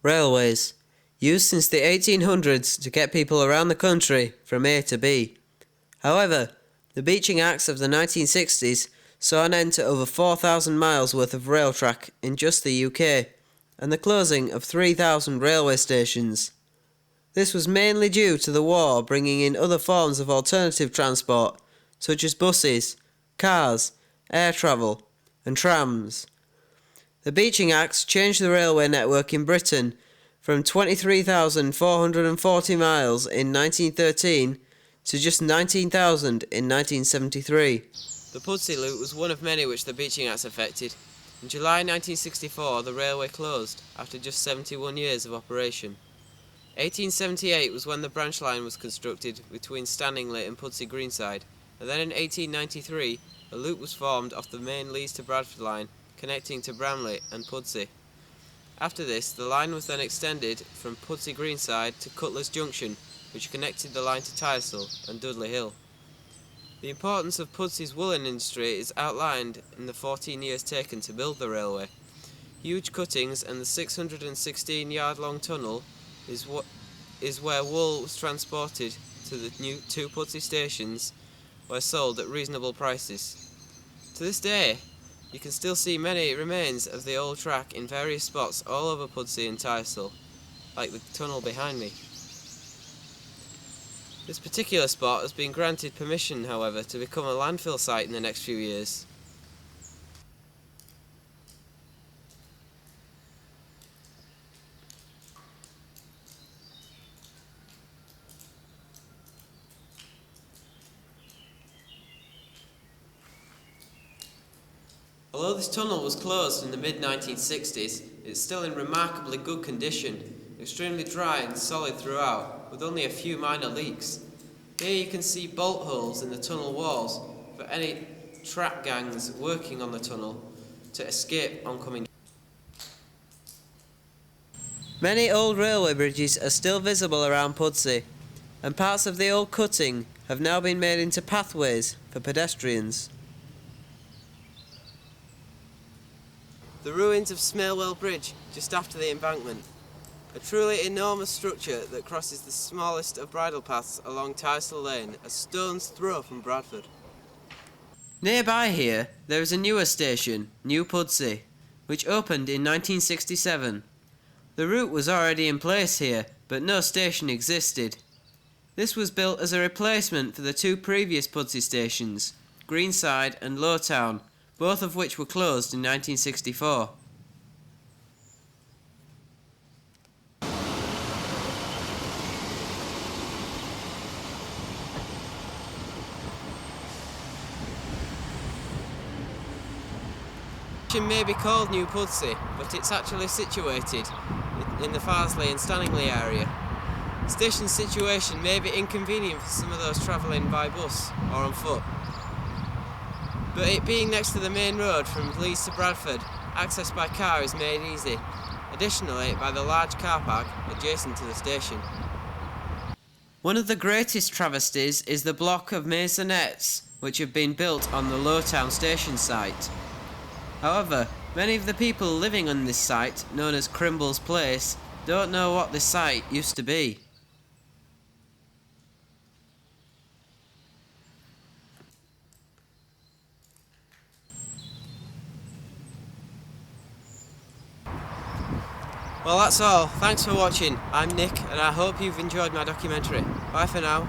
Railways, used since the 1800s to get people around the country from A to B. However, the Beeching Acts of the 1960s saw an end to over 4,000 miles worth of rail track in just the UK, and the closing of 3,000 railway stations. This was mainly due to the war bringing in other forms of alternative transport, such as buses, cars, air travel, and trams. The Beeching Acts changed the railway network in Britain from 23,440 miles in 1913 to just 19,000 in 1973. The Pudsey loop was one of many which the Beeching Acts affected. In July 1964 the railway closed after just 71 years of operation. 1878 was when the branch line was constructed between Stanningley and Pudsey Greenside, and then in 1893 a loop was formed off the main Leeds to Bradford line connecting to Bramley and Pudsey. After this, the line was then extended from Pudsey Greenside to Cutler's Junction, which connected the line to Tyersall and Dudley Hill. The importance of Pudsey's woolen industry is outlined in the 14 years taken to build the railway. Huge cuttings and the 616-yard-long tunnel is where wool was transported to the new two Pudsey stations, where sold at reasonable prices. To this day, you can still see many remains of the old track in various spots all over Pudsey and Tyersall, like the tunnel behind me. This particular spot has been granted permission, however, to become a landfill site in the next few years. Although this tunnel was closed in the mid-1960s, it's still in remarkably good condition, extremely dry and solid throughout, with only a few minor leaks. Here you can see bolt holes in the tunnel walls for any trap gangs working on the tunnel to escape oncoming. Many old railway bridges are still visible around Pudsey, and parts of the old cutting have now been made into pathways for pedestrians. The ruins of Smailwell Bridge, just after the embankment. A truly enormous structure that crosses the smallest of bridle paths along Tyersall Lane, a stone's throw from Bradford. Nearby here, there is a newer station, New Pudsey, which opened in 1967. The route was already in place here, but no station existed. This was built as a replacement for the two previous Pudsey stations, Greenside and Lowtown, both of which were closed in 1964. It may be called New Pudsey, but it's actually situated in the Farsley and Stanningley area. The station's situation may be inconvenient for some of those travelling by bus or on foot, but it being next to the main road from Leeds to Bradford, access by car is made easy, additionally by the large car park adjacent to the station. One of the greatest travesties is the block of maisonettes which have been built on the Lowtown station site. However, many of the people living on this site, known as Crimble's Place, don't know what this site used to be. Well, that's all. Thanks for watching. I'm Nick, and I hope you've enjoyed my documentary. Bye for now.